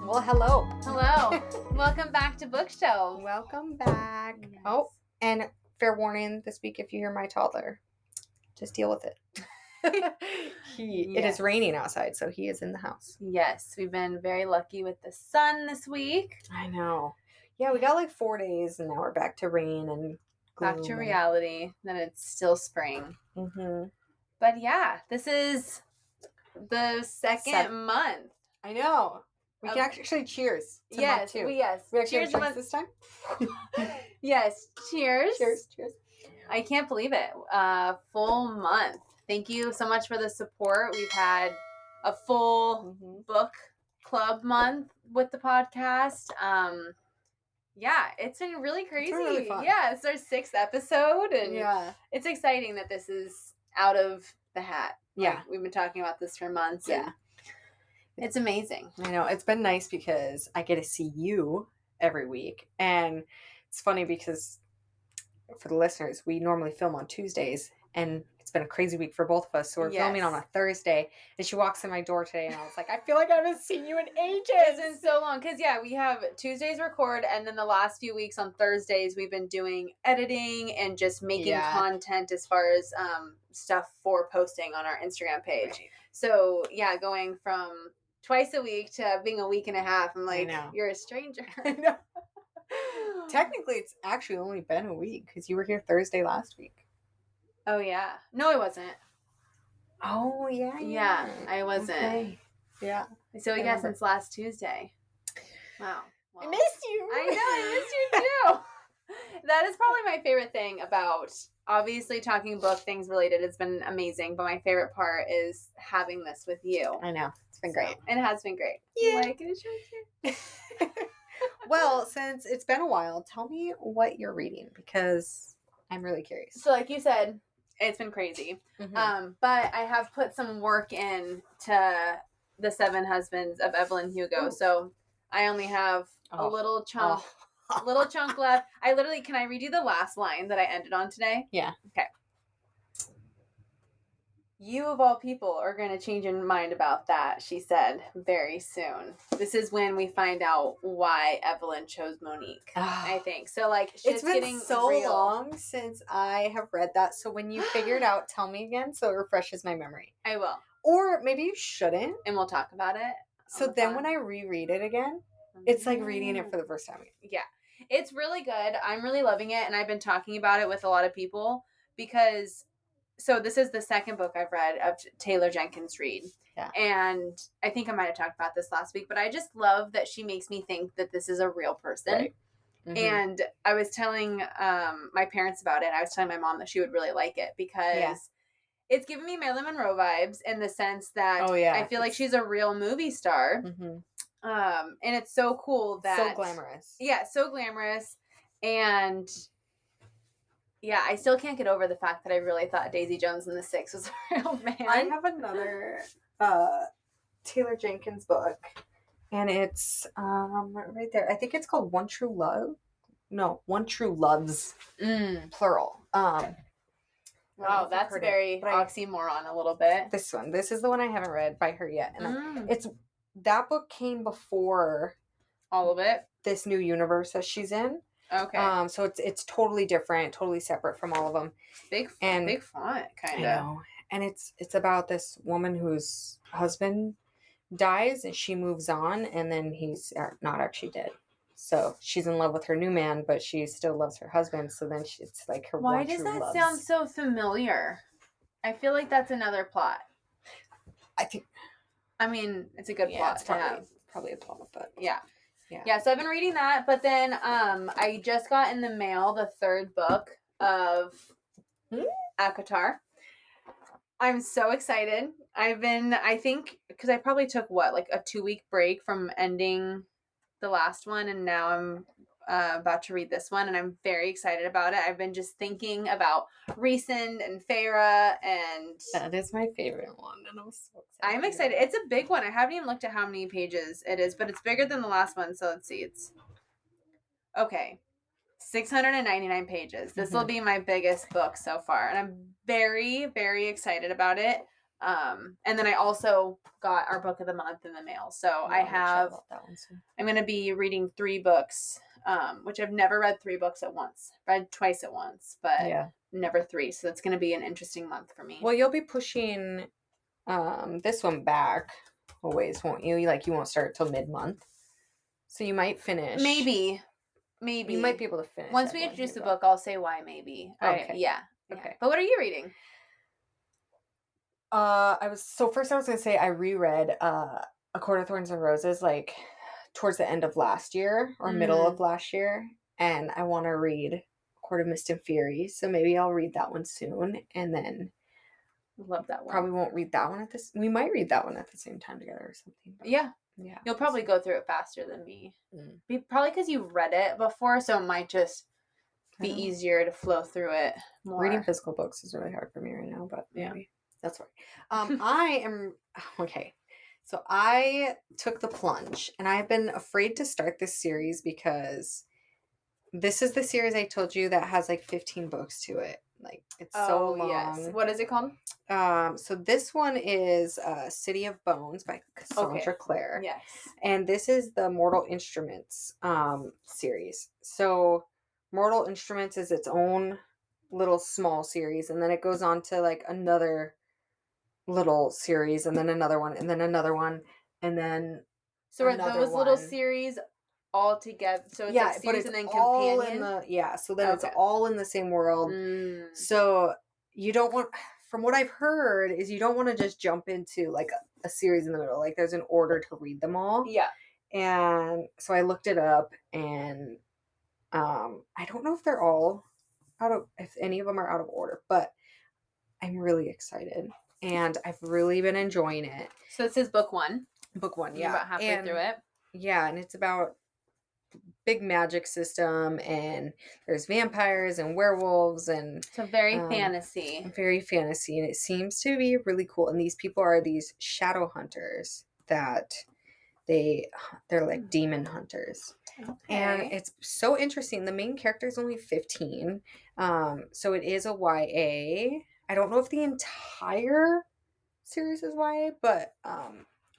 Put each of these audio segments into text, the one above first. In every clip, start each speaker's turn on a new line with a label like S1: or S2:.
S1: Well, hello.
S2: Hello. Welcome back to BookShelved.
S1: Welcome back.
S2: Yes.
S1: Oh, and fair warning this week if you hear my toddler, just deal with it. It is raining outside, so he is in the house.
S2: Yes, we've been very lucky with the sun this week.
S1: I know. Yeah, we got like 4 days, and now we're back to rain and gloom.
S2: Back to reality, that it's still spring.
S1: Mm-hmm.
S2: But yeah, this is the second month.
S1: I know. We can actually cheers.
S2: Yes,
S1: we actually
S2: cheers
S1: have drinks this time.
S2: Yes, cheers.
S1: Cheers.
S2: I can't believe it. Full month. Thank you so much for the support. We've had a full book club month with the podcast. Yeah, it's been really crazy.
S1: It's been really fun.
S2: Yeah, it's our 6th episode, and
S1: it's
S2: exciting that this is out of the hat.
S1: Yeah.
S2: We've been talking about this for months.
S1: Yeah.
S2: It's amazing.
S1: I know. It's been nice because I get to see you every week. And it's funny because for the listeners, we normally film on Tuesdays, and it's been a crazy week for both of us. So we're filming on a Thursday, and she walks in my door today, and I was like, I feel like I haven't seen you in ages.
S2: It's been so long. Because, we have Tuesdays record, and then the last few weeks on Thursdays, we've been doing editing and just making content as far as stuff for posting on our Instagram page. Right. So, going from twice a week to being a week and a half, I'm like, you're a stranger.
S1: I know. Technically, it's actually only been a week because you were here Thursday last week.
S2: Oh, yeah. No, I wasn't.
S1: Oh, yeah.
S2: Yeah, I wasn't.
S1: Okay. Yeah.
S2: So, since last Tuesday. Wow.
S1: Well, I missed you.
S2: I know, I missed you too. That is probably my favorite thing about, obviously, talking book things related. It's been amazing, but my favorite part is having this with you.
S1: I know. It's been great.
S2: And it has been great.
S1: Yeah.
S2: Like, it is
S1: Well, since it's been a while, tell me what you're reading because I'm really curious.
S2: So, like you said, it's been crazy. Mm-hmm. But I have put some work in to The 7 Husbands of Evelyn Hugo. Ooh. So I only have a little chunk. Little chunk left. Can I read you the last line that I ended on today?
S1: Yeah.
S2: Okay. You of all people are going to change your mind about that, she said, very soon. This is when we find out why Evelyn chose Monique, I think. So,
S1: it's been so long since I have read that. So when you figure it out, tell me again so it refreshes my memory.
S2: I will.
S1: Or maybe you shouldn't.
S2: And we'll talk about it.
S1: So then when I reread it again, it's like reading it for the first time.
S2: Yeah. It's really good. I'm really loving it. And I've been talking about it with a lot of people because... So this is the second book I've read of Taylor Jenkins Reid.
S1: Yeah.
S2: And I think I might have talked about this last week, but I just love that she makes me think that this is a real person.
S1: Right. Mm-hmm.
S2: And I was telling my parents about it. And I was telling my mom that she would really like it because it's giving me Marilyn Monroe vibes in the sense that I feel like she's a real movie star.
S1: Mm-hmm.
S2: And it's so cool that...
S1: So glamorous.
S2: Yeah, so glamorous. And... Yeah, I still can't get over the fact that I really thought Daisy Jones and the Six was a real man.
S1: I have another Taylor Jenkins book, and it's right there. I think it's called One True Love. No, One True Loves, plural.
S2: Wow, that's very oxymoron a little bit.
S1: This one. This is the one I haven't read by her yet. And that book came before
S2: all of it.
S1: This new universe that she's in.
S2: Okay.
S1: So it's totally different, totally separate from all of them.
S2: Big font, kind of.
S1: And it's about this woman whose husband dies and she moves on, and then he's not actually dead. So she's in love with her new man, but she still loves her husband. So then it's like her.
S2: Why does that sound so familiar? I feel like that's another plot. I mean, it's a good plot to have.
S1: Probably a plot, but
S2: yeah. Yeah, so I've been reading that, but then I just got in the mail the 3rd book of ACOTAR. I'm so excited. I think, because I probably took, a 2-week break from ending the last one, and now I'm about to read this one, and I'm very excited about it. I've been just thinking about Rhysand and Feyre, and...
S1: That is my favorite one, and I'm so excited.
S2: I'm excited. It's a big one. I haven't even looked at how many pages it is, but it's bigger than the last one, so let's see. It's... Okay. 699 pages. This will be my biggest book so far, and I'm very, very excited about it, And then I also got our book of the month in the mail. So
S1: Yeah, I'm excited
S2: have,
S1: about that one soon.
S2: I'm going to be reading 3 books, which I've never read 3 books at once. Read twice at once, but
S1: Yeah.
S2: never 3. So it's going to be an interesting month for me.
S1: Well, you'll be pushing this one back a ways, won't you? Like you won't start till mid-month. So you might finish.
S2: Maybe.
S1: You might be able to finish.
S2: Once we introduce the book, I'll say why maybe.
S1: Okay.
S2: Yeah.
S1: Okay.
S2: But what are you reading?
S1: First I was gonna say I reread A Court of Thorns and Roses like towards the end of last year or middle of last year, and I want to read Court of Mist and Fury, so maybe I'll read that one soon, and then
S2: love that one.
S1: probably won't read that one we might read that one at the same time together or something.
S2: Yeah.
S1: Yeah.
S2: You'll probably go through it faster than me. Probably because you've read it before, so it might just be easier to flow through it more.
S1: Reading physical books is really hard for me right now, but maybe that's right. I am okay. So I took the plunge, and I've been afraid to start this series because this is the series I told you that has like 15 books to it. Like it's so long. Yes.
S2: What is it called?
S1: So this one is City of Bones by Cassandra Clare.
S2: Yes.
S1: And this is the Mortal Instruments series. So Mortal Instruments is its own little small series, and then it goes on to like another little series, and then another one, and then another one, and then
S2: so are those little series all together? So it's like series and then companion.
S1: So then it's all in the same world. So you don't want, from what I've heard, is you don't want to just jump into like a series in the middle. Like there's an order to read them all.
S2: Yeah.
S1: And so I looked it up, and I don't know if they're all if any of them are out of order, but I'm really excited. And I've really been enjoying it.
S2: So this is book 1.
S1: Book 1, yeah.
S2: You're about halfway through it.
S1: Yeah, and it's about big magic system, and there's vampires and werewolves, and
S2: so very fantasy.
S1: Very fantasy, and it seems to be really cool. And these people are these shadow hunters that they're like demon hunters. Okay. And it's so interesting. The main character is only 15. So it is a YA. I don't know if the entire series is YA, but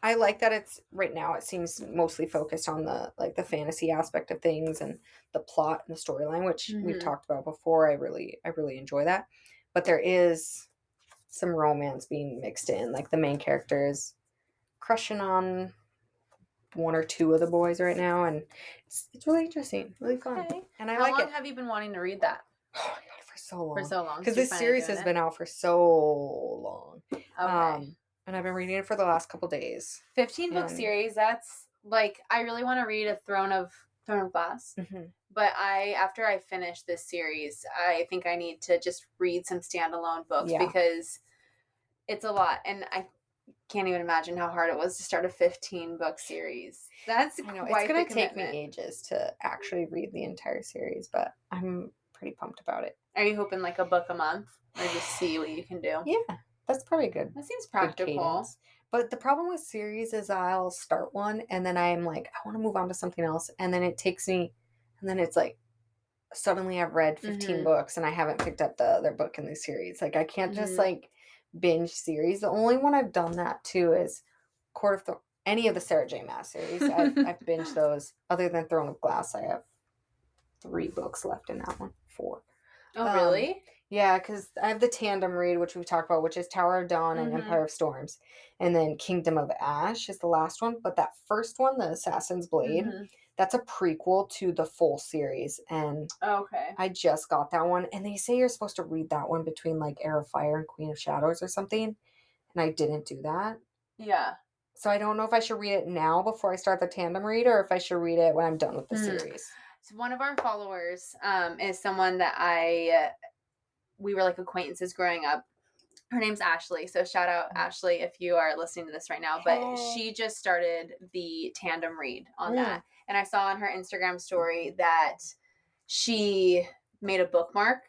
S1: I like that it's right now it seems mostly focused on the fantasy aspect of things and the plot and the storyline, which we've talked about before. I really enjoy that. But there is some romance being mixed in. Like the main character is crushing on 1 or 2 of the boys right now, and it's really interesting, really fun. And I like it.
S2: How long have you been wanting to read that?
S1: Oh my god, for so long.
S2: For so long.
S1: Because this series has been out for so long. Okay. And I've been reading it for the last couple days.
S2: 15 book series, that's like, I really want to read a Throne of Glass. But after I finish this series, I think I need to just read some standalone books because it's a lot. And I can't even imagine how hard it was to start a 15 book series. That's
S1: it's going to take me ages to actually read the entire series, but I'm pretty pumped about it.
S2: Are you hoping like a book a month, or just see what you can do?
S1: Yeah, that's probably good.
S2: That seems practical.
S1: But the problem with series is I'll start one and then I'm like, I want to move on to something else, and then it takes me, and then it's like suddenly I've read 15 books and I haven't picked up the other book in the series. Like I can't just like binge series. The only one I've done that to is any of the Sarah J. Maas series. I've binged those. Other than Throne of Glass, I have 3 books left in that one. 4.
S2: Oh, really?
S1: Yeah, because I have the tandem read, which we've talked about, which is Tower of Dawn and Empire of Storms. And then Kingdom of Ash is the last one. But that first one, The Assassin's Blade, that's a prequel to the full series. And I just got that one. And they say you're supposed to read that one between like Heir of Fire and Queen of Shadows or something. And I didn't do that.
S2: Yeah.
S1: So I don't know if I should read it now before I start the tandem read, or if I should read it when I'm done with the series.
S2: So one of our followers is someone that we were like acquaintances growing up. Her name's Ashley. So shout out Ashley if you are listening to this right now. But she just started the tandem read on that. And I saw on her Instagram story that she made a bookmark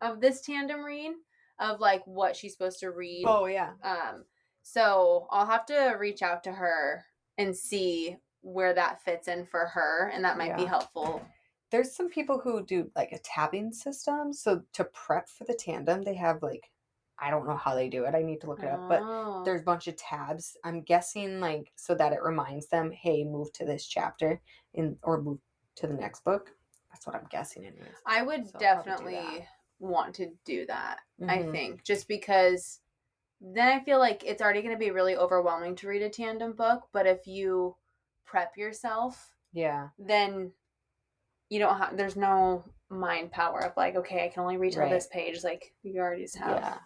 S2: of this tandem read of like what she's supposed to read.
S1: Oh, yeah.
S2: So I'll have to reach out to her and see where that fits in for her. And that might be helpful.
S1: There's some people who do like a tabbing system. So to prep for the tandem, they have like, I don't know how they do it. I need to look it up. But
S2: Oh.
S1: there's a bunch of tabs. I'm guessing like so that it reminds them, hey, move to this chapter or move to the next book. That's what I'm guessing anyways.
S2: I would
S1: So I'll probably do that.
S2: definitely want to do that, I
S1: Mhm.
S2: think. Just because then I feel like it's already going to be really overwhelming to read a tandem book. But if you prep yourself,
S1: Yeah.
S2: then you don't have, there's no mind power of like, okay, I can only read till this
S1: Right.
S2: page. Like, you already just have.
S1: Yeah.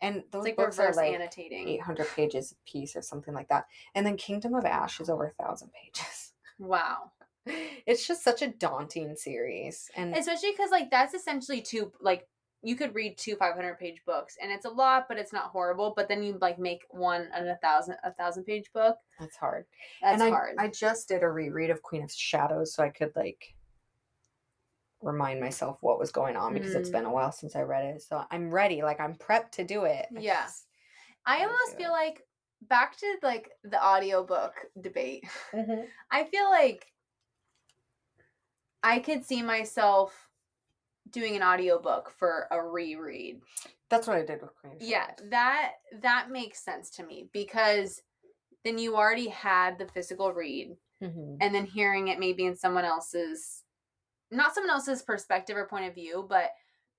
S1: And
S2: It's
S1: those
S2: like
S1: books are
S2: reverse
S1: like
S2: annotating.
S1: 800 pages a piece or something like that. And then Kingdom of Ash is over 1,000 pages.
S2: Wow.
S1: It's just such a daunting series. And
S2: Especially because, like, that's essentially two, like, you could read two 500-page books, and it's a lot, but it's not horrible. But then you, like, make one an 1,000-page book.
S1: that's hard.
S2: That's
S1: and
S2: hard.
S1: I just did a reread of Queen of Shadows so I could like remind myself what was going on because it's been a while since I read it. So I'm ready. Like I'm prepped to do it.
S2: Yeah. I almost feel like, back to, like, the audiobook debate, I feel like I could see myself doing an audiobook for a reread.
S1: That's what I did with Queen of
S2: Yeah,
S1: Shadows.
S2: that makes sense to me, because then you already had the physical read,
S1: Mm-hmm.
S2: and then hearing it maybe in someone else's, not someone else's perspective or point of view, but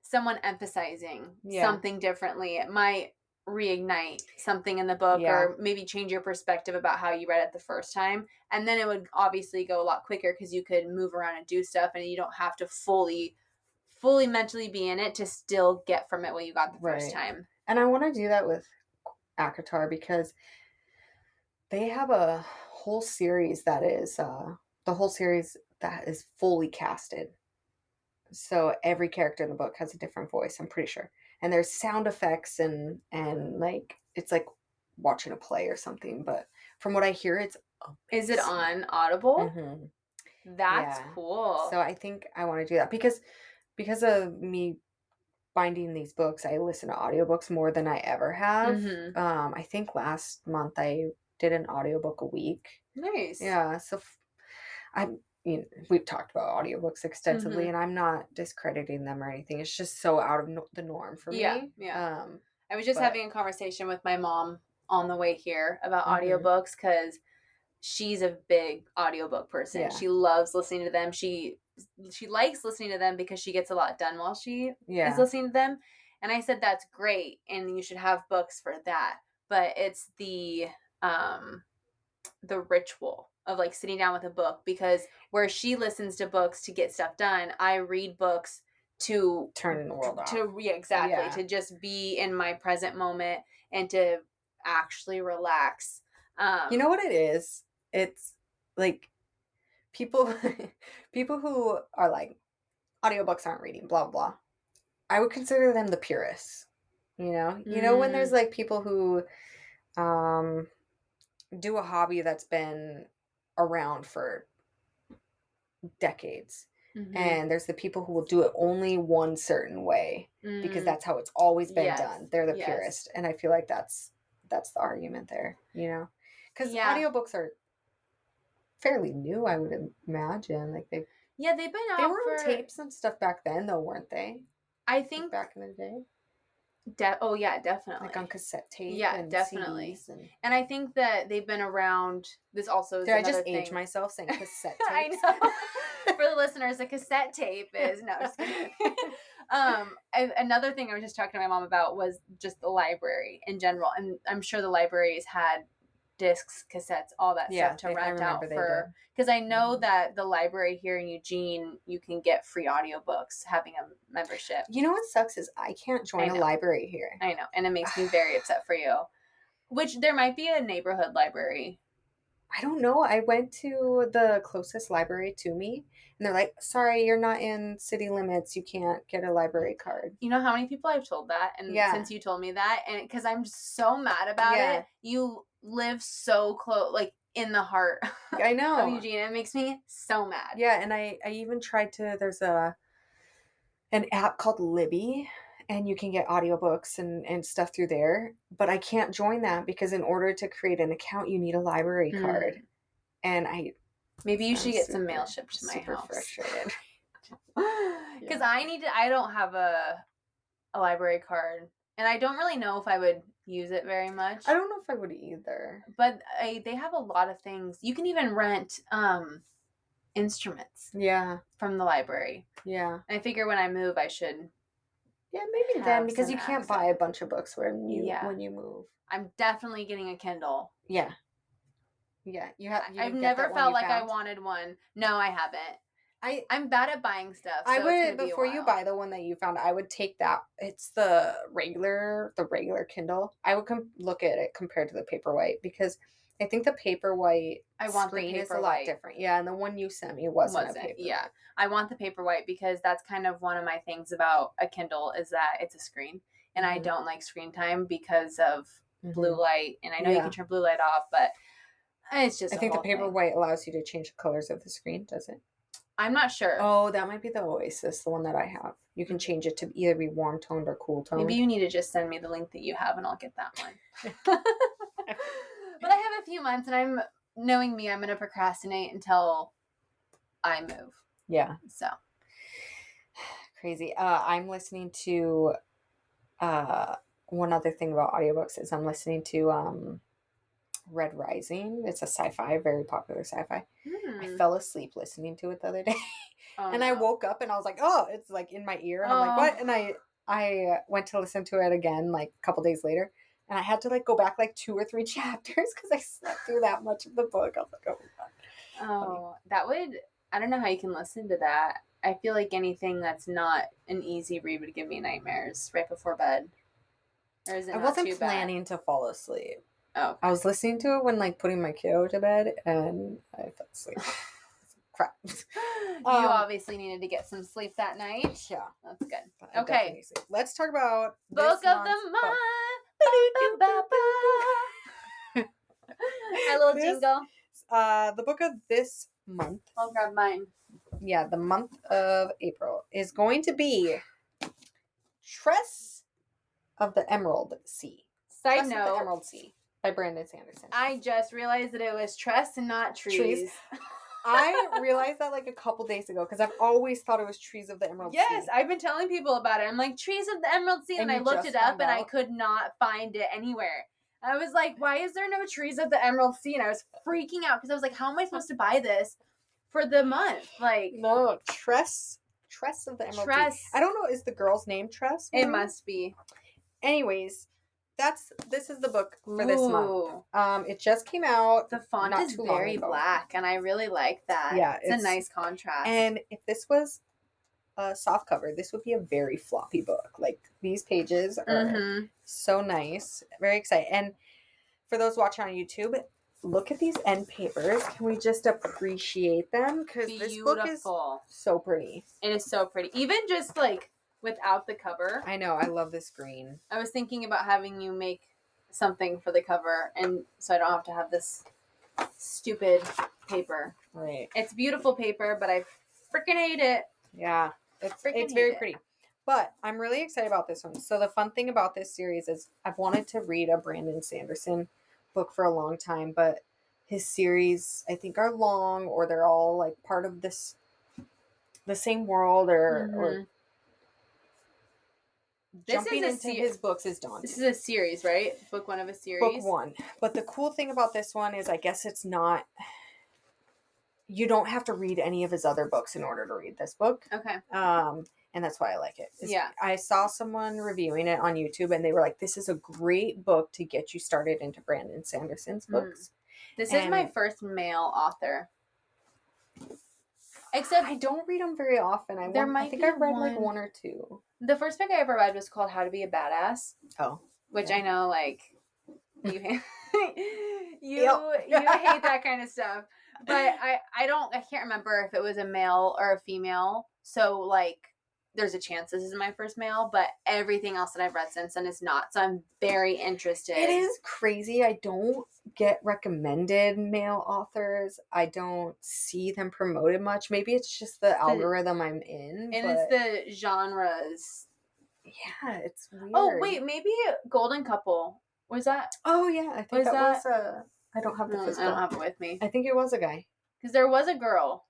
S2: someone emphasizing something differently. It might reignite something in the book, or maybe change your perspective about how you read it the first time. And then it would obviously go a lot quicker because you could move around and do stuff, and you don't have to fully mentally be in it to still get from it what you got the first time.
S1: And I want to do that with ACOTAR because they have a whole series that is the whole series that is fully casted. So every character in the book has a different voice, I'm pretty sure. And there's sound effects and like it's like watching a play or something. But from what I hear, it's amazing.
S2: Is it on Audible?
S1: Mm-hmm.
S2: That's cool.
S1: So I think I want to do that because of me binding these books, I listen to audiobooks more than I ever have. I think last month I did an audiobook a week.
S2: Nice.
S1: Yeah, so we've talked about audiobooks extensively, and I'm not discrediting them or anything. It's just so out of the norm for me.
S2: Yeah. I was just having a conversation with my mom on the way here about audiobooks, because she's a big audiobook person. Yeah. She loves listening to them. She likes listening to them because she gets a lot done while she is listening to them. And I said, that's great, and you should have books for that. But it's the ritual of, like, sitting down with a book, because where she listens to books to get stuff done, I read books to
S1: turn the world off.
S2: To just be in my present moment and to actually relax.
S1: You know what it is? It's like people who are like, audiobooks aren't reading, blah blah. I would consider them the purists. You know when there's like people who do a hobby that's been around for decades. And there's the people who will do it only one certain way because that's how it's always been done. They're the purist. And I feel like that's the argument there, because audiobooks are fairly new, I would imagine. Like they've been out. They were on tapes and stuff back then, though, weren't they?
S2: I think
S1: back in the day.
S2: Definitely.
S1: Like on cassette tape.
S2: Yeah,
S1: and
S2: definitely.
S1: CDs
S2: and I think that they've been around. This also is
S1: Did
S2: another
S1: I just
S2: thing.
S1: age myself saying cassette tapes?
S2: I know. For the listeners, a cassette tape is no. Just kidding. Another thing I was just talking to my mom about was just the library in general, and I'm sure the libraries had discs, cassettes, all that stuff to rent out for. Because I know that the library here in Eugene, you can get free audiobooks having a membership.
S1: You know what sucks is I can't join a library here.
S2: I know, and it makes me very upset for you. Which there might be a neighborhood library.
S1: I don't know. I went to the closest library to me, and they're like, sorry, you're not in city limits. You can't get a library card.
S2: You know how many people I've told that? And since you told me that, and because I'm so mad about it, you live so close, like in the heart
S1: I know.
S2: of Eugene. It makes me so mad.
S1: Yeah, and I even tried to, there's an app called Libby, and you can get audiobooks and stuff through there, but I can't join that because in order to create an account, you need a library card. And
S2: maybe you should get some mail shipped to my house. Frustrated. Because I don't have a library card. And I don't really know if I would use it very much.
S1: I don't know if I would either.
S2: But they have a lot of things. You can even rent instruments.
S1: Yeah.
S2: From the library.
S1: Yeah.
S2: And I figure when I move, I should.
S1: Yeah, maybe then, because you can't buy a bunch of books when you move.
S2: I'm definitely getting a Kindle.
S1: Yeah. Yeah,
S2: I've never felt like I wanted one. No, I haven't. I'm bad at buying stuff. So
S1: I would, before you buy the one that you found, I would take that. It's the regular Kindle. I would look at it compared to the Paperwhite, because I think the Paperwhite screen is a lot different. Yeah, and the one you sent me wasn't a Paperwhite.
S2: Yeah, I want the Paperwhite because that's kind of one of my things about a Kindle is that it's a screen, and I don't like screen time because of blue light. And I know you can turn blue light off, but it's just.
S1: I think the Paperwhite allows you to change the colors of the screen, does it?
S2: I'm not sure.
S1: Oh, that might be the Oasis, the one that I have. You can change it to either be warm toned or cool toned.
S2: Maybe you need to just send me the link that you have and I'll get that one. But I have a few months and knowing me, I'm going to procrastinate until I move.
S1: Yeah.
S2: So.
S1: Crazy. I'm listening to, one other thing about audiobooks is I'm listening to, Red Rising. It's a sci-fi, very popular sci-fi. I fell asleep listening to it the other day. I woke up and I was like, oh, it's like in my ear. And I'm like, what? And I went to listen to it again like a couple days later. And I had to like go back like 2 or 3 chapters because I slept through that much of the book. I was like, oh my God.
S2: Oh, that would, I don't know how you can listen to that. I feel like anything that's not an easy read would give me nightmares right before bed. Or is it
S1: I wasn't planning to fall asleep.
S2: Oh, okay.
S1: I was listening to it when like putting my kiddo to bed and I fell asleep. Crap.
S2: You obviously needed to get some sleep that night.
S1: Yeah.
S2: That's good. Okay.
S1: Let's talk about
S2: Book of the month. My little jingle.
S1: The book of this month.
S2: I'll grab mine.
S1: Yeah, the month of April is going to be Tress of the Emerald Sea.
S2: Side note.
S1: Of the Emerald Sea by Brandon Sanderson.
S2: I just realized that it was tress and not trees.
S1: I realized that like a couple days ago because I've always thought it was Trees of the Emerald Sea.
S2: Yes, I've been telling people about it. I'm like, Trees of the Emerald Sea, and I looked it up and I could not find it anywhere. I was like, why is there no Trees of the Emerald Sea? And I was freaking out because I was like, how am I supposed to buy this for the month? Like,
S1: no, Tress of the Emerald Sea. I don't know, is the girl's name Tress?
S2: Maybe? It must be.
S1: Anyways, this is the book for this month. It just came out.
S2: The font is very black, and I really like that. Yeah, it's a nice contrast.
S1: And if this was a soft cover, this would be a very floppy book. Like these pages are so nice, very exciting. And for those watching on YouTube, look at these end papers. Can we just appreciate them? Because this book is so pretty.
S2: It is so pretty, even just like without the cover.
S1: I know. I love this green.
S2: I was thinking about having you make something for the cover, and so I don't have to have this stupid paper.
S1: Right.
S2: It's beautiful paper, but I freaking hate it.
S1: Yeah. It's very pretty. But I'm really excited about this one. So the fun thing about this series is I've wanted to read a Brandon Sanderson book for a long time, but his series I think are long, or they're all like part of the same world, or jumping into his books is daunting.
S2: This is a series, right? Book 1 of a series.
S1: Book 1. But the cool thing about this one is I guess it's not... You don't have to read any of his other books in order to read this book.
S2: Okay.
S1: And that's why I like it. I saw someone reviewing it on YouTube and they were like, this is a great book to get you started into Brandon Sanderson's books.
S2: This is my first male author. Except
S1: I don't read them very often. I think I've read like 1 or 2.
S2: The first book I ever read was called How to Be a Badass.
S1: Oh.
S2: Which I know, like, you hate that kind of stuff. But I can't remember if it was a male or a female. So, like, there's a chance this is my first male, but everything else that I've read since then is not. So I'm very interested.
S1: It is crazy. I don't get recommended male authors. I don't see them promoted much. Maybe it's just the algorithm I'm in.
S2: And it's the genres.
S1: Yeah, it's weird.
S2: Oh, wait, maybe Golden Couple. Was that?
S1: Oh, yeah. I think that was I don't have the physical.
S2: I don't have it with me.
S1: I think it was a guy.
S2: Because there was a girl.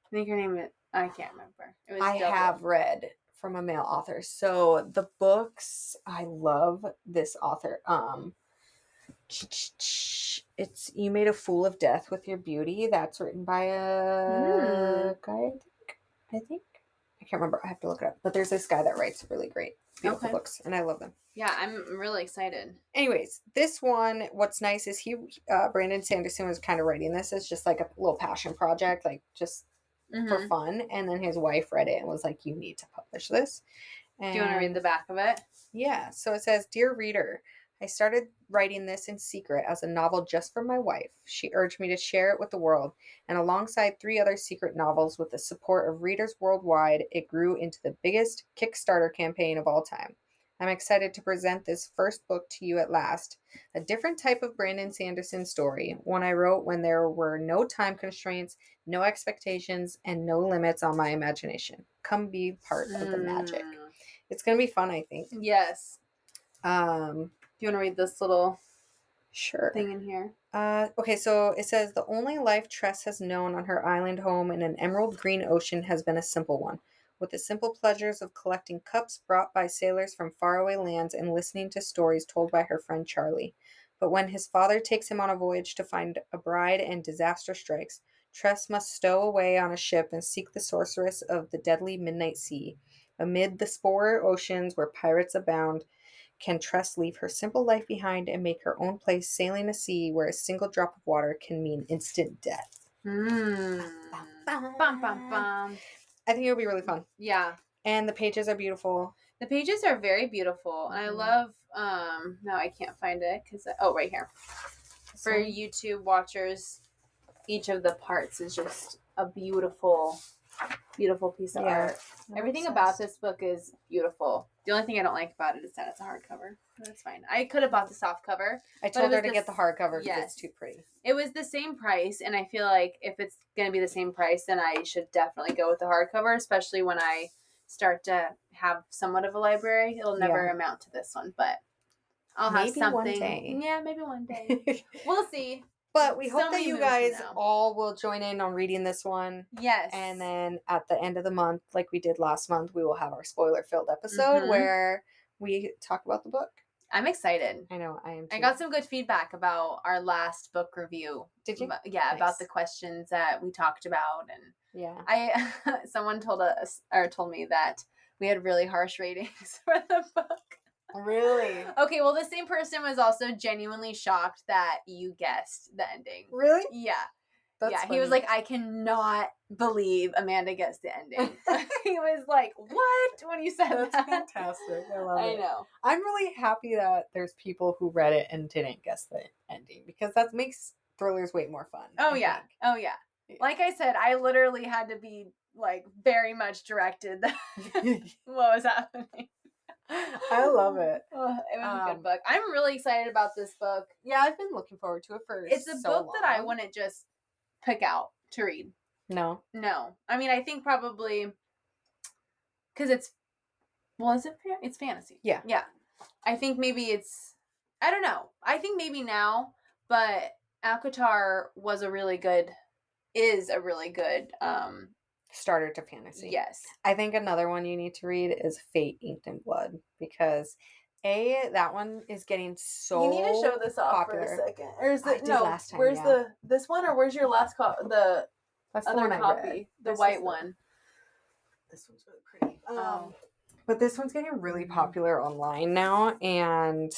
S2: I think her name is... I can't remember.
S1: I have read from a male author. So the books, I love this author. It's You Made a Fool of Death with Your Beauty. That's written by a guy, I think. I can't remember. I have to look it up. But there's this guy that writes really great, beautiful books, and I love them.
S2: Yeah, I'm really excited.
S1: Anyways, this one, what's nice is Brandon Sanderson was kind of writing this as just like a little passion project, like just for fun. And then his wife read it and was like, you need to publish this. And
S2: do you want to read the back of it?
S1: Yeah. So it says, Dear reader, I started writing this in secret as a novel just for my wife. She urged me to share it with the world, and alongside 3 other secret novels with the support of readers worldwide, it grew into the biggest Kickstarter campaign of all time. I'm excited to present this first book to you at last. A different type of Brandon Sanderson story, one I wrote when there were no time constraints, no expectations, and no limits on my imagination. Come be part of the magic. It's going to be fun, I think.
S2: Yes. Do you want to read this little thing in here?
S1: Okay, so it says, the only life Tress has known on her island home in an emerald green ocean has been a simple one, with the simple pleasures of collecting cups brought by sailors from faraway lands and listening to stories told by her friend Charlie. But when his father takes him on a voyage to find a bride and disaster strikes, Tress must stow away on a ship and seek the sorceress of the deadly midnight sea. Amid the sporer oceans where pirates abound, can Tress leave her simple life behind and make her own place sailing a sea where a single drop of water can mean instant death?
S2: Bum, bum, bum.
S1: I think it'll be really fun.
S2: Yeah.
S1: And the pages are beautiful.
S2: The pages are very beautiful. And I love, no, I can't find it because, right here. For YouTube watchers, each of the parts is just a beautiful, beautiful piece of art. Everything about this book is beautiful. The only thing I don't like about it is that it's a hardcover. That's fine. I could have bought the soft cover.
S1: I told her to get the hardcover because it's too pretty.
S2: It was the same price, and I feel like if it's going to be the same price, then I should definitely go with the hardcover, especially when I start to have somewhat of a library. It'll never amount to this one, but I'll have something. One day. Yeah, maybe one day. We'll see.
S1: But we hope that you guys all will join in on reading this one.
S2: Yes.
S1: And then at the end of the month, like we did last month, we will have our spoiler-filled episode where we talk about the book.
S2: I'm excited.
S1: I know, I am too.
S2: I got some good feedback about our last book review.
S1: Did you?
S2: Yeah, nice. About the questions that we talked about. And someone told me that we had really harsh ratings for the book.
S1: Really?
S2: Okay, well, the same person was also genuinely shocked that you guessed the ending.
S1: Really?
S2: Yeah.
S1: That's funny.
S2: He was like, I cannot believe Amanda guessed the ending. He was like, what? When you said
S1: That's
S2: that.
S1: fantastic. I love it.
S2: I know.
S1: I'm really happy that there's people who read it and didn't guess the ending because that makes thrillers way more fun.
S2: Oh, yeah. Oh, yeah. Like I said, I literally had to be like very much directed what was happening.
S1: I love it.
S2: It was a good book. I'm really excited about this book.
S1: Yeah, I've been looking forward to it for
S2: It's a book that I wouldn't just pick out to read.
S1: No.
S2: I mean, I think probably because it's it's fantasy.
S1: Yeah.
S2: Yeah. I think maybe I don't know. I think maybe now, but Alcatar is a really good
S1: starter to fantasy.
S2: Yes.
S1: I think another one you need to read is Fate Inked in Blood because that one is getting so
S2: You need to show this off
S1: popular.
S2: For a second. Or is it
S1: last time,
S2: where's this one or where's your last the
S1: That's
S2: other
S1: the
S2: copy? The white one.
S1: This one's really pretty. But this one's getting really popular online now and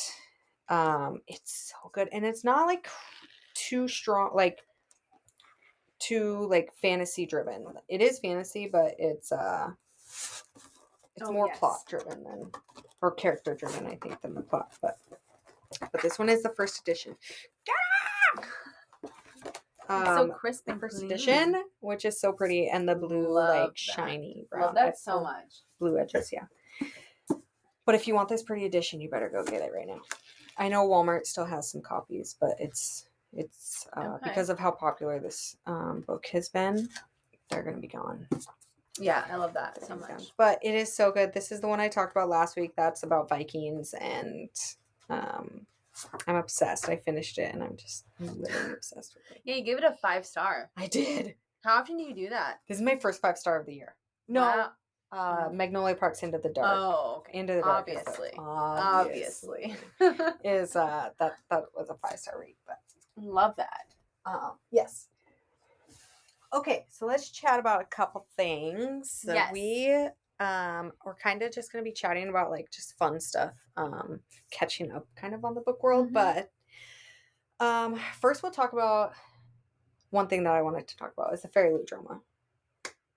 S1: it's so good and it's not like too strong too fantasy driven. It is fantasy, but it's more plot driven or character driven, I think, than the plot. But this one is the first edition.
S2: So crisp and
S1: first
S2: clean.
S1: edition, which is so pretty, and the blue shiny brown.
S2: Love that so much.
S1: Blue edges, yeah. But if you want this pretty edition, you better go get it right now. I know Walmart still has some copies, but it's because of how popular this book has been, they're going to be gone.
S2: Yeah, I love that so much.
S1: But it is so good. This is the one I talked about last week. That's about Vikings, and I'm obsessed. I finished it, and I'm literally obsessed with it.
S2: Yeah, you gave it a 5-star.
S1: I did.
S2: How often do you do that?
S1: This is my first 5-star of the year. No,
S2: wow.
S1: Magnolia Park's Into the Dark.
S2: Oh, okay.
S1: Into the Dark
S2: Obviously.
S1: is that was a 5-star read, but
S2: Love that.
S1: yes. Okay, so let's chat about a couple things. So
S2: Yes.
S1: we're kind of just going to be chatting about like just fun stuff, catching up kind of on the book world. But first we'll talk about one thing that I wanted to talk about is the Fairyloot drama,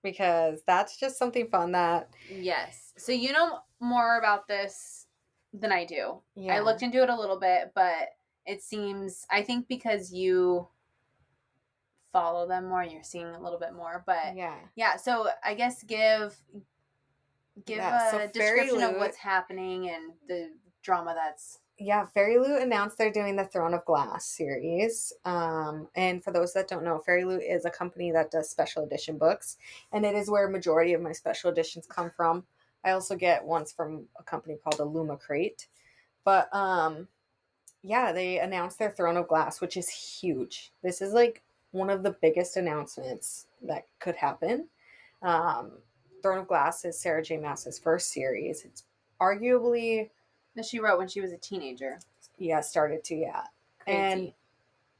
S1: because that's just something fun that.
S2: Yes. So you know more about this than I do.
S1: Yeah.
S2: I looked into it a little bit, but it seems, I think because you follow them more and you're seeing a little bit more, but yeah, so I guess give a description of what's happening and the drama that's.
S1: Yeah, Fairyloot announced they're doing the Throne of Glass series. And for those that don't know, Fairyloot is a company that does special edition books, and it is where a majority of my special editions come from. I also get ones from a company called Illuma Crate. But yeah, they announced their Throne of Glass, which is huge. This is like one of the biggest announcements that could happen. Throne of Glass is Sarah J. Maas's first series. It's arguably
S2: that she wrote when she was a teenager.
S1: Yeah, started to, yeah.
S2: Crazy.
S1: And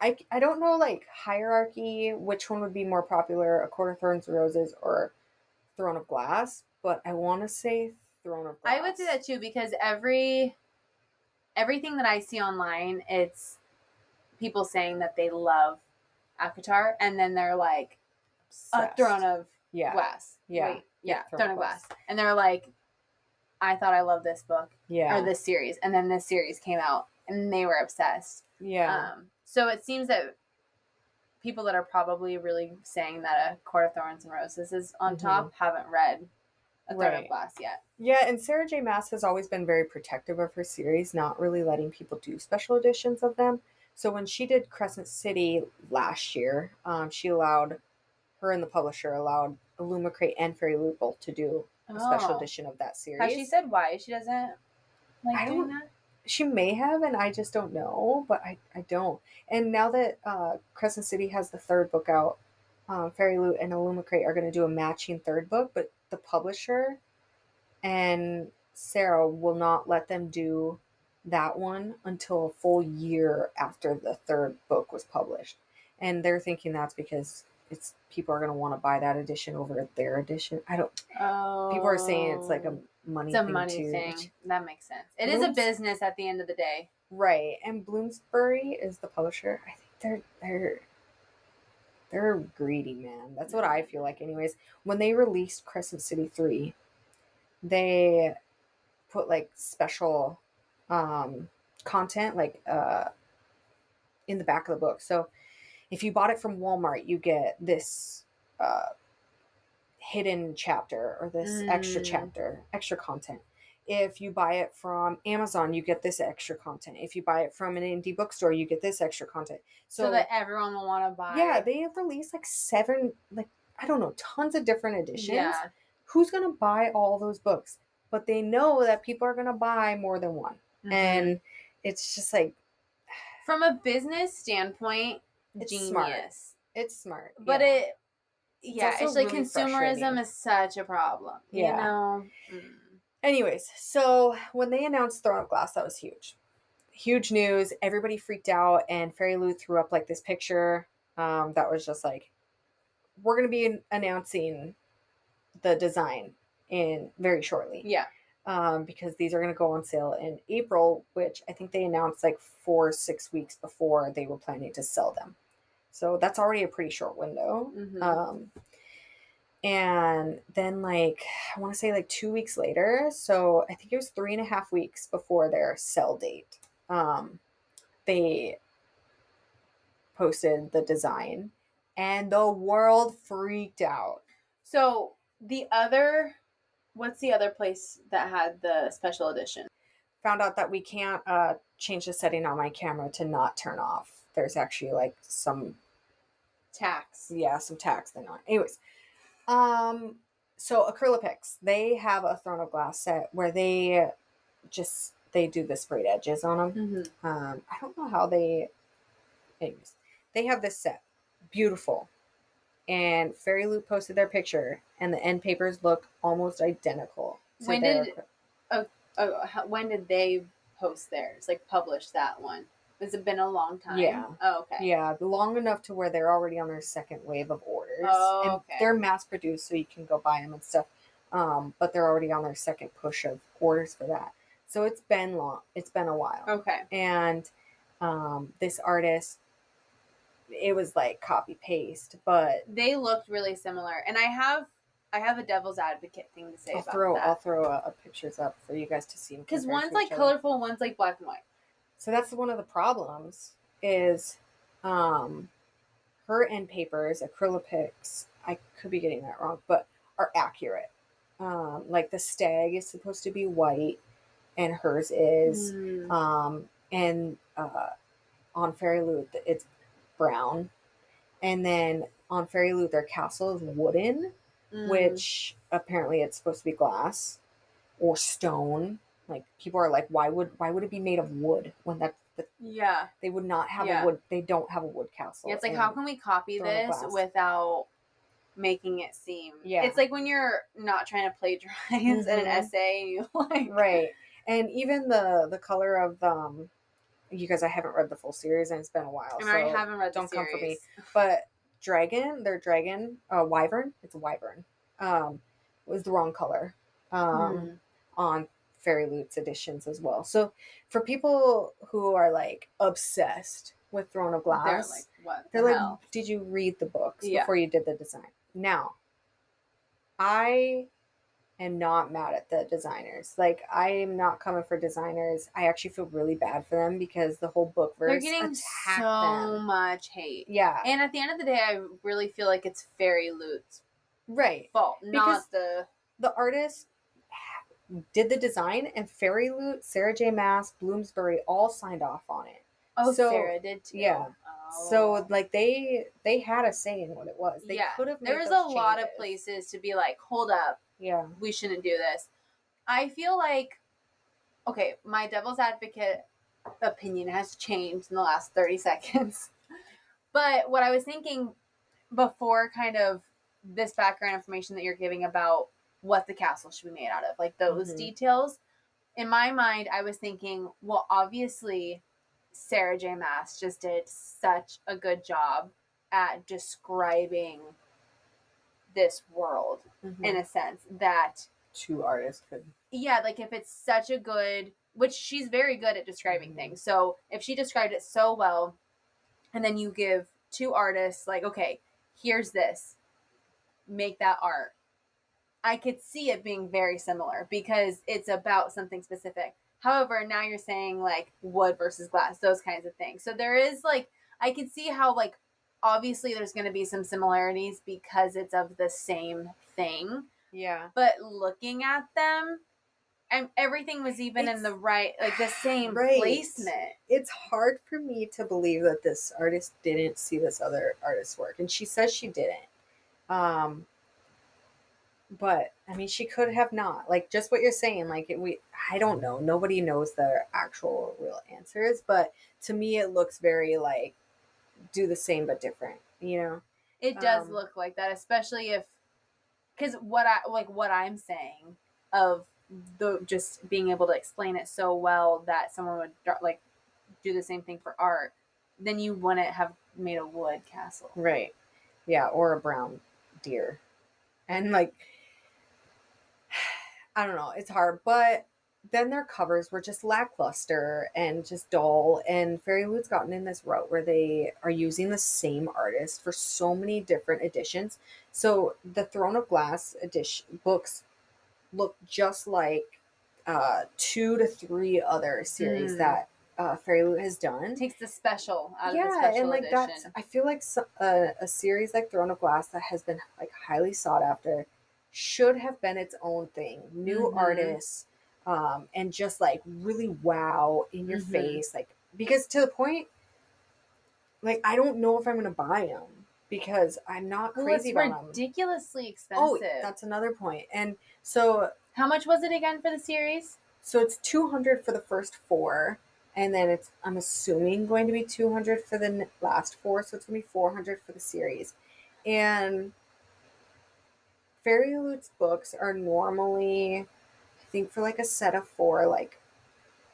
S1: I don't know, like, hierarchy, which one would be more popular, A Court of Thorns and Roses or Throne of Glass, but I want to say Throne of Glass.
S2: I would say that too, because everything that I see online, it's people saying that they love ACOTAR, and then they're like, a Throne of Glass.
S1: Yeah.
S2: Wait, yeah, Throne of Glass. And they're like, I thought I loved this book.
S1: Yeah.
S2: Or this series. And then this series came out, and they were obsessed.
S1: Yeah.
S2: So it seems that people that are probably really saying that A Court of Thorns and Roses is on top haven't read A Throne of Glass yet.
S1: Yeah, and Sarah J. Maas has always been very protective of her series, not really letting people do special editions of them. So when she did Crescent City last year, she allowed her and the publisher allowed Illuma Crate and Fairyloot both to do a special edition of that series.
S2: Has she said why she doesn't like doing that?
S1: She may have, and I just don't know, but I don't. And now that Crescent City has the third book out, Fairyloot and Illuma Crate are going to do a matching third book, but the publisher and Sarah will not let them do that one until a full year after the third book was published. And they're thinking that's because people are going to want to buy that edition over their edition. People are saying it's like a money
S2: thing. That makes sense. It is a business at the end of the day.
S1: Right. And Bloomsbury is the publisher. I think they're greedy, man. That's what I feel like anyways. When they released Crescent City 3, they put like special content like in the back of the book. So if you bought it from Walmart, you get this hidden chapter or this extra content. If you buy it from Amazon, you get this extra content. If you buy it from an indie bookstore, you get this extra content.
S2: So that everyone will want to buy.
S1: Yeah, they release like 7, like, I don't know, tons of different editions.
S2: Yeah.
S1: Who's going to buy all those books? But they know that people are going to buy more than one. Mm-hmm. And it's just like...
S2: From a business standpoint, it's genius.
S1: Smart. It's smart.
S2: But it's like really consumerism is such a problem. Yeah. You know? Mm.
S1: Anyways, so when they announced Throne of Glass, that was huge. Huge news. Everybody freaked out, and Fairyloot threw up like this picture that was just like, we're going to be announcing the design in very shortly.
S2: Yeah.
S1: Because these are going to go on sale in April, which I think they announced like 4 or 6 weeks before they were planning to sell them. So that's already a pretty short window. Mm-hmm. And then like, I want to say like 2 weeks later, so I think it was 3.5 weeks before their sell date, they posted the design and the world freaked out.
S2: So what's the other place that had the special edition?
S1: Found out that we can't change the setting on my camera to not turn off. There's actually like some
S2: tax.
S1: Yeah, some tax thing on it. Anyways, so Acrylopix, they have a Throne of Glass set where they do the sprayed edges on them. Mm-hmm. I don't know how anyways, they have this set. Beautiful. and Fairyloot posted their picture, and the end papers look almost identical to
S2: When
S1: their.
S2: did when did they post theirs? Like publish that one? Has it been a long time?
S1: Yeah.
S2: Oh, okay.
S1: Yeah, long enough to where they're already on their second wave of orders.
S2: Oh,
S1: and
S2: okay.
S1: they're mass produced, so you can go buy them and stuff. But they're already on their second push of orders for that. So it's been long. It's been a while.
S2: Okay.
S1: And this artist, it was like copy paste, but
S2: they looked really similar. And I have a devil's advocate thing to say about that.
S1: I'll throw a pictures up for you guys to see.
S2: Because one's like colorful, one's like black and white.
S1: So that's one of the problems is her end papers, acrylics, I could be getting that wrong, but are accurate. Like the stag is supposed to be white and hers is. And on Fairyloot, it's brown. And then on Fairyloot, their castle is wooden, which apparently it's supposed to be glass or stone. Like people are like, why would it be made of wood when that's they would not have a wood. They don't have a wood castle.
S2: Yeah, it's like, how can we copy this without making it seem?
S1: Yeah,
S2: it's like when you're not trying to plagiarize in an essay, you like
S1: right. And even the color of you guys, I haven't read the full series and it's been a while.
S2: And so I haven't read the series.
S1: Don't come for me. But their dragon, wyvern. It's a wyvern. Was the wrong color. On Fairyloot's editions as well. So for people who are like obsessed with Throne of Glass,
S2: they're like, what?
S1: They're like, did you read the books before you did the design? Now, I am not mad at the designers. Like, I am not coming for designers. I actually feel really bad for them because the whole book verse
S2: they're getting so much hate.
S1: Yeah.
S2: And at the end of the day, I really feel like it's Fairyloot's fault,
S1: because
S2: not
S1: the artist did the design, and Fairyloot, Sarah J. Maas, Bloomsbury all signed off on it.
S2: Oh, so, Sarah did too.
S1: Yeah.
S2: Oh.
S1: So like they had a say in what it was. They could have.
S2: There was a lot of places to be like, hold up.
S1: Yeah.
S2: We shouldn't do this. I feel like, okay, my devil's advocate opinion has changed in the last 30 seconds. But what I was thinking before kind of this background information that you're giving about what the castle should be made out of, like those details, in my mind, I was thinking, well, obviously, Sarah J. Maas just did such a good job at describing this world in a sense that
S1: two artists could.
S2: Yeah, like if it's such a good, which she's very good at describing things. So if she described it so well, and then you give two artists like, okay, here's this, make that art. I could see it being very similar because it's about something specific. However, now you're saying like wood versus glass, those kinds of things. So there is like, I can see how like, obviously there's going to be some similarities because it's of the same thing.
S1: Yeah.
S2: But looking at them, and everything was even in the right, like the same placement.
S1: It's hard for me to believe that this artist didn't see this other artist's work. And she says she didn't. But I mean, she could have not. Like just what you're saying. Like I don't know. Nobody knows the actual real answers. But to me, it looks very like do the same but different. You know,
S2: it does look like that, especially if because what I'm saying of the just being able to explain it so well that someone would like do the same thing for art, then you wouldn't have made a wood castle,
S1: right? Yeah, or a brown deer, and like. I don't know, it's hard, but then their covers were just lackluster and just dull, and Fairyloot's gotten in this route where they are using the same artist for so many different editions. So the Throne of Glass edition books look just like 2 to 3 other series that Fairyloot has done.
S2: It takes the special out of the special
S1: and like
S2: edition.
S1: That's, I feel like a series like Throne of Glass that has been like highly sought after should have been its own thing. New artists, and just like really wow in your face, like because to the point, like I don't know if I'm gonna buy them because I'm not crazy about them.
S2: It's ridiculously expensive.
S1: Oh, that's another point. And so,
S2: how much was it again for the series?
S1: So it's $200 for the first 4, and then it's I'm assuming going to be $200 for the last 4, so it's gonna be $400 for the series. And Fairyloot's books are normally, I think for like a set of 4, like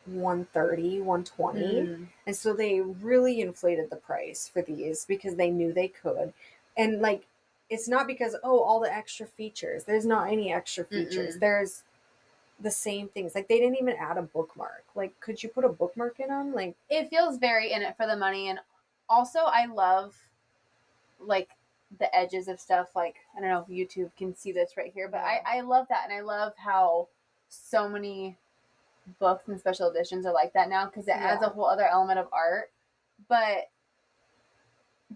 S1: 130, 120. And so they really inflated the price for these because they knew they could. And like, it's not because, oh, all the extra features. There's not any extra features. There's the same things. Like, they didn't even add a bookmark. Like, could you put a bookmark in them? Like,
S2: it feels very in it for the money. And also, I love like the edges of stuff. Like, I don't know if YouTube can see this right here, but I love that. And I love how so many books and special editions are like that now, because it adds a whole other element of art. But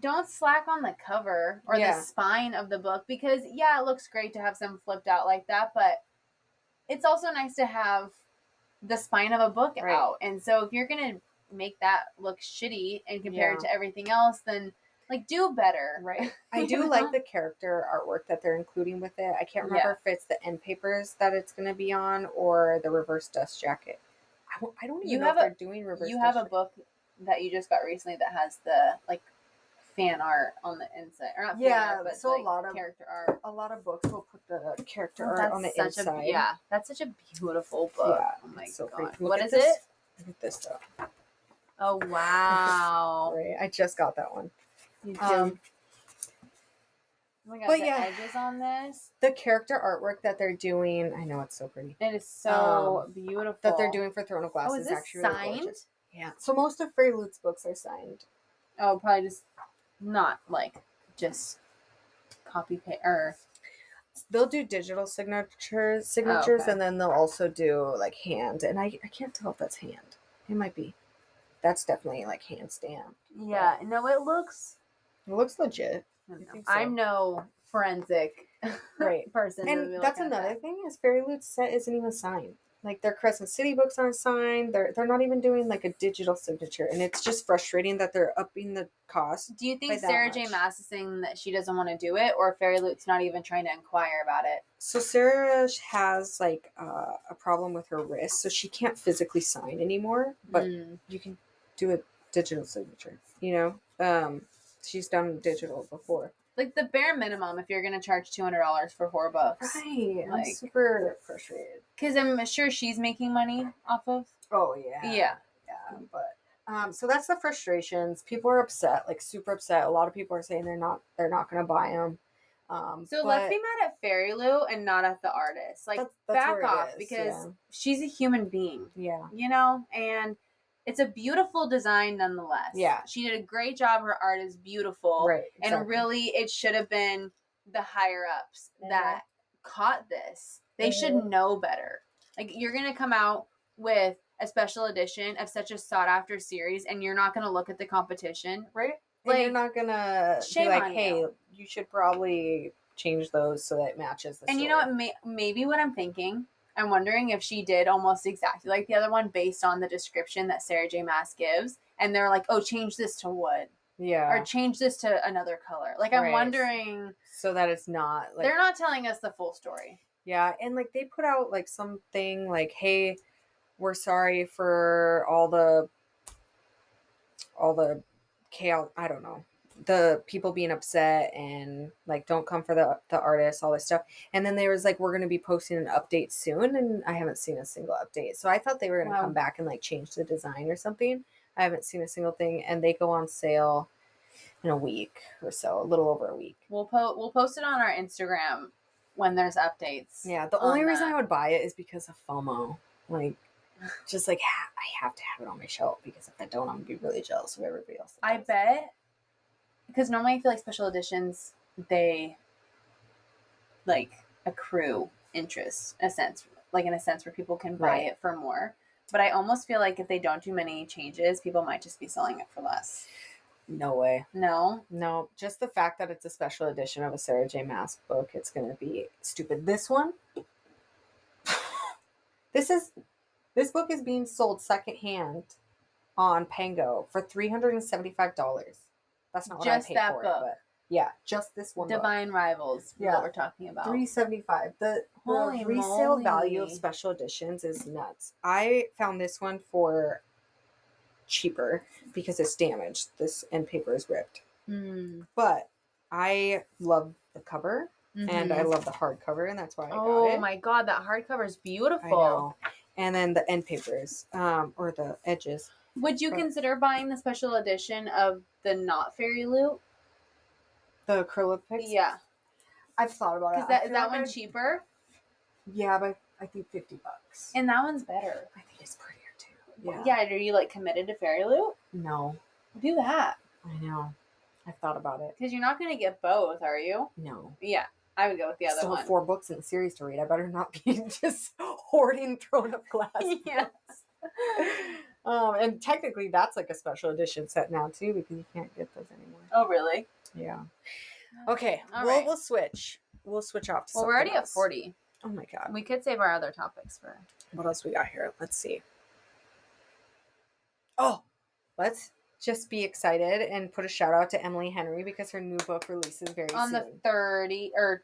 S2: don't slack on the cover or the spine of the book, because it looks great to have some flipped out like that, but it's also nice to have the spine of a book out. And so if you're gonna make that look shitty and compare it to everything else, then like do better.
S1: Right. I do like the character artwork that they're including with it. I can't remember if it's the end papers that it's going to be on or the reverse dust jacket. I don't even know if they're doing reverse
S2: You
S1: dust
S2: have a
S1: jacket.
S2: book that you just got recently that has the like fan art on the inside, or not fan art, but
S1: so
S2: like
S1: a lot of
S2: character art.
S1: A lot of books will put the character art on the inside.
S2: That's such a beautiful book.
S1: Yeah,
S2: oh my
S1: so
S2: god,
S1: what
S2: is it?
S1: Look at this stuff.
S2: Oh wow!
S1: Right, I just got that one.
S2: You too. Oh my god, but the edges on this,
S1: the character artwork that they're doing, I know it's so pretty.
S2: It is so beautiful
S1: that they're doing for Throne of Glass
S2: is
S1: actually
S2: signed.
S1: Really gorgeous. Yeah, so most of Fairyloot's books are signed.
S2: Oh, probably just not like just copy paste, or
S1: they'll do digital signatures, and then they'll also do like hand. And I can't tell if that's hand. It might be. That's definitely like hand stamped.
S2: Yeah, no, it looks
S1: legit.
S2: I'm no forensic person.
S1: And that's another thing is Fairyloot's set isn't even signed. Like their Crescent City books aren't signed. They're not even doing like a digital signature, and it's just frustrating that they're upping the cost.
S2: Do you think Sarah J. Maas is saying that she doesn't want to do it, or Fairyloot's not even trying to inquire about it?
S1: So Sarah has like a problem with her wrist, so she can't physically sign anymore. But you can do a digital signature. You know, she's done digital before.
S2: Like the bare minimum, if you're going to charge $200 for 4 books.
S1: Right. Like, I'm super frustrated.
S2: Because I'm sure she's making money off of.
S1: Oh, yeah. Yeah. But, so that's the frustrations. People are upset, like super upset. A lot of people are saying they're not going to buy them.
S2: So let's be mad at Fairyloot and not at the artist. Like, that's back off, because she's a human being.
S1: Yeah.
S2: You know? And it's a beautiful design nonetheless.
S1: Yeah.
S2: She did a great job. Her art is beautiful.
S1: Right. Exactly.
S2: And really, it should have been the higher ups that caught this. They should know better. Like, you're going to come out with a special edition of such a sought after series, and you're not going to look at the competition.
S1: Right. Like, and you're not going to be like, hey, you should probably change those so that it matches the story.
S2: And you know what? Maybe what I'm thinking, I'm wondering if she did almost exactly like the other one based on the description that Sarah J. Maas gives. And they're like, oh, change this to wood.
S1: Yeah.
S2: Or change this to another color. Like, I'm wondering.
S1: So that it's not like.
S2: They're not telling us the full story.
S1: Yeah. And like they put out like something like, hey, we're sorry for all the chaos. I don't know. The people being upset and like don't come for the artists, all this stuff. And then there was like, we're going to be posting an update soon, and I haven't seen a single update. So I thought they were going to come back and like change the design or something. I haven't seen a single thing, and they go on sale in a week or so, a little over a week.
S2: We'll post it on our Instagram when there's updates.
S1: Yeah, the only reason I would buy it is because of FOMO. Like, just like I have to have it on my shelf, because if I don't, I'm gonna be really jealous of everybody else.
S2: I bet. Because normally I feel like special editions, they like accrue interest in a sense where people can buy it for more. But I almost feel like if they don't do many changes, people might just be selling it for less.
S1: No way.
S2: No.
S1: Just the fact that it's a special edition of a Sarah J. Maas book, it's going to be stupid. This one, this book is being sold secondhand on Pango for $375. That's not what I paid for it, but yeah, just this one.
S2: Divine book. Rivals. Yeah, what we're talking about.
S1: $375. The resale value of special editions is nuts. I found this one for cheaper because it's damaged. This end paper is ripped. But I love the cover and I
S2: Mhm.
S1: love the hardcover, and that's why I got
S2: Oh
S1: it.
S2: my god, that hardcover is beautiful.
S1: I know. And then the end papers, or the edges.
S2: Would you
S1: But
S2: consider buying the special edition of the not Fairyloot?
S1: the acrylic pics?
S2: Yeah.
S1: I've thought about it.
S2: Because is that one cheaper?
S1: Yeah, but I think $50.
S2: And that one's better.
S1: I think it's prettier too. Yeah.
S2: Yeah, are you like committed to Fairyloot?
S1: No.
S2: Do that.
S1: I know. I've thought about it.
S2: Because you're not going to get both, are you?
S1: No.
S2: Yeah, I would go with the other
S1: Still
S2: one.
S1: have 4 books in the series to read. I better not be just hoarding thrown up glass.
S2: Yeah.
S1: And technically that's like a special edition set now too, because you can't get those anymore.
S2: Oh, really?
S1: Yeah. Okay.
S2: All right.
S1: We'll switch. We'll switch off to
S2: Well, we're already
S1: something
S2: at
S1: else.
S2: 40.
S1: Oh my god.
S2: We could save our other topics for...
S1: What else we got here? Let's see. Oh, let's just be excited and put a shout out to Emily Henry because her new book releases very
S2: On
S1: soon.
S2: the 30th or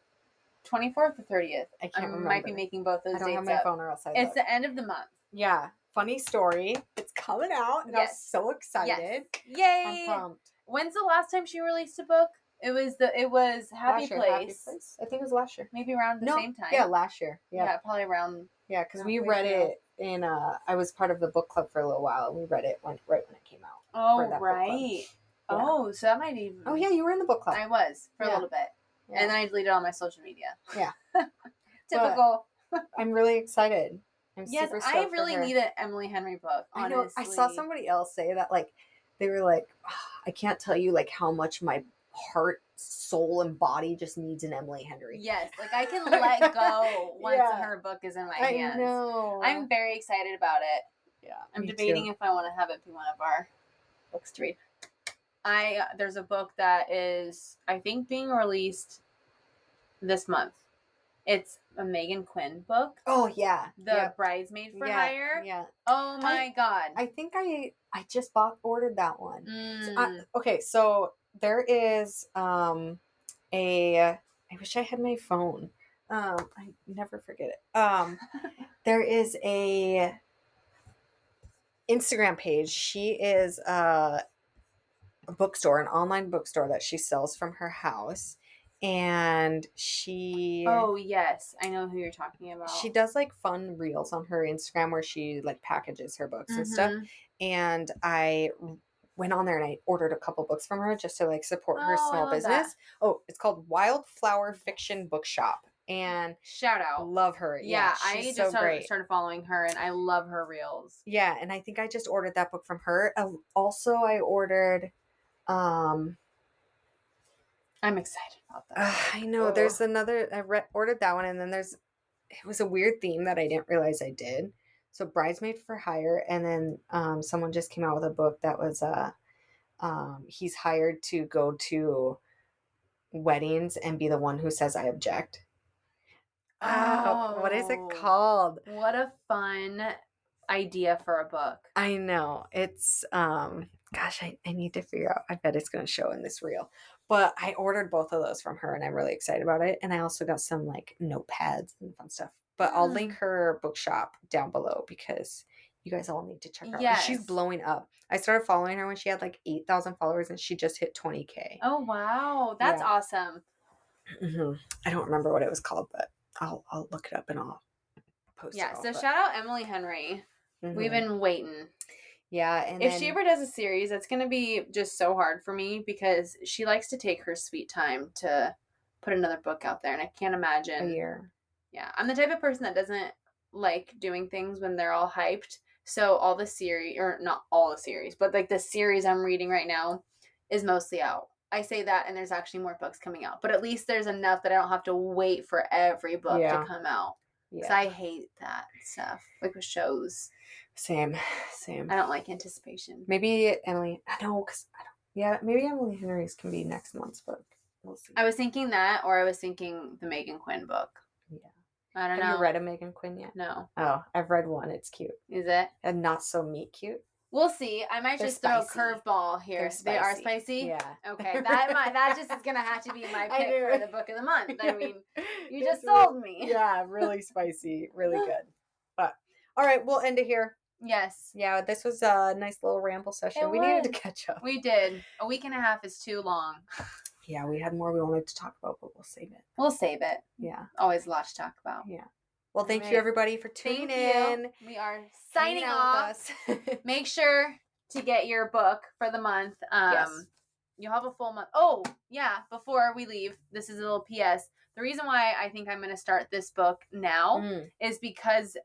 S2: 24th or 30th.
S1: I can't remember.
S2: Might be making both those
S1: I don't
S2: dates
S1: have my
S2: up.
S1: phone or else I
S2: It's
S1: look.
S2: the end of the month.
S1: Yeah. Funny story. It's coming out and I was so excited.
S2: Yes.
S1: I'm
S2: Yay!
S1: pumped.
S2: When's the last time she released a book? It was Happy
S1: Last year,
S2: Place.
S1: Happy Place. I think it was last year.
S2: Maybe around the same time.
S1: Yeah, last year.
S2: Yeah, probably around.
S1: Yeah, because
S2: Not
S1: we
S2: quite
S1: read
S2: sure.
S1: it in I was part of the book club for a little while, and we read it right when it came out.
S2: Oh,
S1: for that book club.
S2: right. Oh, so that might even.
S1: Oh yeah, you were in the book club.
S2: I was for a
S1: Yeah.
S2: little bit,
S1: Yeah.
S2: and then I deleted all my social media.
S1: Yeah.
S2: Typical.
S1: I'm really excited. I'm
S2: Yes,
S1: super
S2: I
S1: stoked
S2: really
S1: for her.
S2: need an Emily Henry book.
S1: I
S2: Honestly,
S1: know. I saw somebody else say that, like, they were like, I can't tell you like how much my heart, soul, and body just needs an Emily Henry.
S2: Yes, like I can let go once
S1: Yeah.
S2: her book is in my
S1: I
S2: hands.
S1: know.
S2: I'm very excited about it.
S1: Yeah.
S2: I'm
S1: me
S2: debating
S1: too.
S2: if I want to have it be one of our books to read. There's a book that is, I think, being released this month. It's a Megan Quinn book.
S1: Oh yeah.
S2: The Bridesmaid for Hire.
S1: Yeah.
S2: Oh my god.
S1: I think I just ordered that one.
S2: Mm.
S1: Okay, so there is I wish I had my phone. I never forget it. There is a Instagram page. She is a bookstore, an online bookstore that she sells from her house, and she
S2: Oh yes, I know who you're talking about.
S1: she does like fun reels on her Instagram where she like packages her books and stuff. And I went on there and I ordered a couple books from her just to like support her
S2: Oh, I
S1: small
S2: love
S1: business.
S2: that.
S1: Oh, it's called Wildflower Fiction Bookshop, and
S2: Shout out.
S1: love her.
S2: Yeah,
S1: she's
S2: I
S1: so
S2: just
S1: great.
S2: started following her, and I love her reels.
S1: Yeah, and I think I just ordered that book from her. Also, I ordered.
S2: I'm excited about that.
S1: I know. There's another. Ordered that one, and then there's. It was a weird theme that I didn't realize I did. So Bridesmaid for Hire, and then someone just came out with a book that was he's hired to go to weddings and be the one who says I object. What is it called?
S2: What a fun idea for a book.
S1: I know. It's gosh, I need to figure out. I bet it's going to show in this reel. But I ordered both of those from her and I'm really excited about it. And I also got some like notepads and fun stuff. But I'll link her bookshop down below because you guys all need to check her out.
S2: Yes.
S1: She's blowing up. I started following her when she had like 8,000 followers and she just hit 20K.
S2: Oh wow, that's awesome.
S1: Mm-hmm. I don't remember what it was called, but I'll look it up and I'll post it.
S2: Yeah, so shout out Emily Henry.
S1: Mm-hmm.
S2: We've been waiting.
S1: Yeah, and
S2: if she ever does a series, it's going to be just so hard for me because she likes to take her sweet time to put another book out there, and I can't imagine
S1: a year.
S2: Yeah, I'm the type of person that doesn't like doing things when they're all hyped. So all the series, or not all the series, but like the series I'm reading right now is mostly out. I say that, and there's actually more books coming out, but at least there's enough that I don't have to wait for every book to come out. Because I hate that stuff, like with shows.
S1: Same.
S2: I don't like anticipation.
S1: Maybe Emily. I know, because I don't. Yeah, maybe Emily Henry's can be next month's book. We'll see.
S2: I was thinking that, or I was thinking the Megan Quinn book.
S1: Yeah.
S2: I don't know.
S1: Have you read a Megan Quinn yet?
S2: No.
S1: Oh, I've read one. It's cute.
S2: Is it?
S1: And not so meat cute.
S2: We'll see. I might just throw a curveball here. They are spicy?
S1: Yeah.
S2: Okay. That just is gonna have to be my pick for the book of the month. I mean, you just
S1: really,
S2: sold me.
S1: Yeah, really spicy, really good. But all right, we'll end it here.
S2: Yes.
S1: Yeah, this was a nice little ramble session. We needed to catch up.
S2: We did. A week and a half is too long.
S1: Yeah, we had more we wanted to talk about, but we'll save it.
S2: We'll save it.
S1: Yeah.
S2: Always a lot to talk about.
S1: Yeah. Well, thank
S2: All
S1: you
S2: right.
S1: everybody for tuning
S2: Thank
S1: in.
S2: you. We are
S1: hanging
S2: signing
S1: out
S2: off.
S1: with us.
S2: Make sure to get your book for the month.
S1: Yes.
S2: You'll have a full month. Oh, yeah. Before we leave, this is a little PS. The reason why I think I'm going to start this book now is because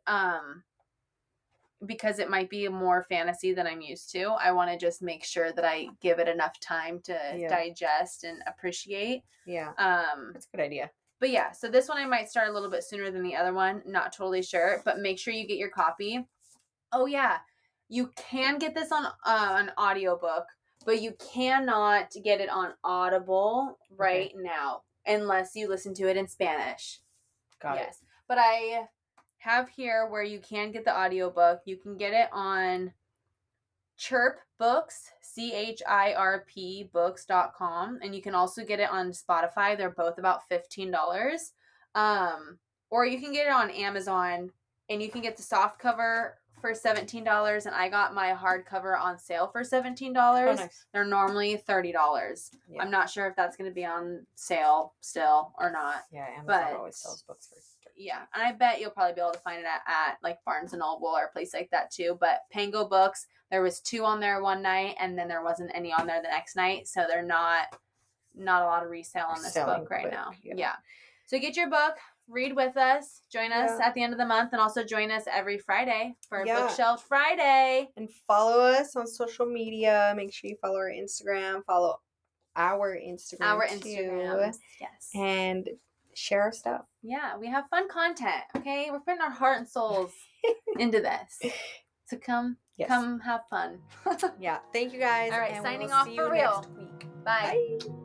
S2: it might be more fantasy than I'm used to. I want to just make sure that I give it enough time to digest and appreciate.
S1: Yeah. That's a good idea.
S2: But yeah, so this one I might start a little bit sooner than the other one. Not totally sure, but make sure you get your copy. Oh yeah, you can get this on an audiobook, but you cannot get it on Audible right now unless you listen to it in Spanish.
S1: Got it.
S2: But I have here where you can get the audiobook. You can get it on Chirp Books, CHIRP books.com, and you can also get it on Spotify. They're both about $15. Or you can get it on Amazon, and you can get the soft cover for $17, and I got my hardcover on sale for $17.
S1: Oh, nice.
S2: They're normally $30. Yeah. I'm not sure if that's going to be on sale still or not.
S1: Yeah, Amazon always sells books for $30.
S2: Yeah, and I bet you'll probably be able to find it at like Barnes & Noble or a place like that too. But Pango Books, there was 2 on there one night, and then there wasn't any on there the next night. So they're not a lot of resale on this book right now. Yeah. So get your book, read with us, join us at the end of the month, and also join us every Friday for BookShelved Friday.
S1: And follow us on social media. Make sure you follow our Instagram. Follow our Instagram too.
S2: Yes.
S1: And share our stuff.
S2: Yeah, we have fun content. Okay, we're putting our heart and souls into this. So come have fun.
S1: Yeah. Thank you guys.
S2: All right,
S1: and
S2: signing
S1: we'll
S2: off
S1: see
S2: for
S1: you
S2: real.
S1: next week.
S2: Bye.
S1: Bye.